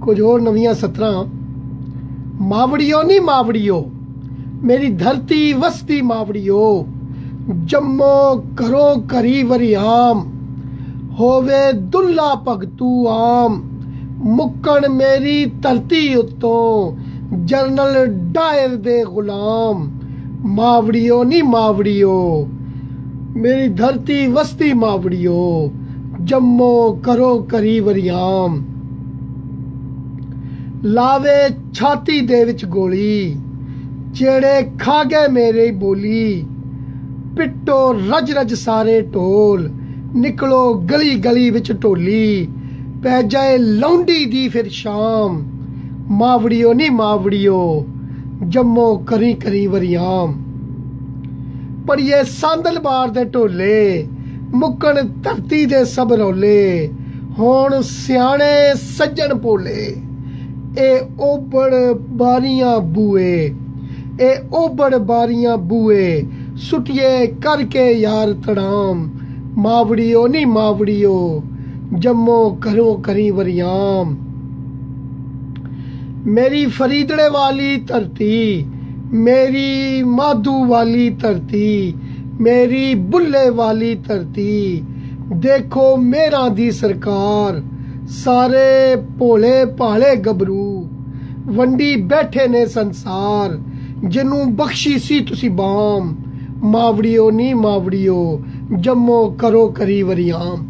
कुछ होर नवियां सतरां। मावड़ियो नी मावड़ियो, मेरी धरती वसदी मावड़ियो, जम्मो करो करी वरियाम, होवे दुल्ला भगतू आम, मुक्कण मेरी धरती उत्तों जनरल डायर दे गुलाम। मावड़ियो नी मावड़ियो, मेरी धरती वसदी मावड़ियो, जम्मो करो करी वरियाम। लावे छाती दे विच गोली, जेड़े खा गए मेरे बोली, पिट्टो रज रज सारे ढोल, निकलो गली गली विच ढोली, पै जाए लौंडी दी फिर शाम। मावड़ियो नी मावड़ियो, जम्मो करी करी वरियाम। पड़िए सांदल बार दे ढोले, मुक्कण धरती दे सब रौले, होण सियाणे सज्जन भोले, ए ओबड़ बारियां बूए, ए ओबड़ बारियां बूए, सुटिए करके यार तड़ाम। मावड़ियो नी मावड़ियो, जम्मो करो करी वरियाम। मेरी फरीदड़े वाली धरती, मेरी माधू वाली धरती, मेरी बुल्ले वाली धरती, देखो मेरा दी सरकार, सारे भोले भाले गबरू, वंडी बैठे ने संसार, जिन्नू बख्शी सी तुसी बाम। मावड़ियो नी मावड़ियो, जम्मो करो करी वरियाम।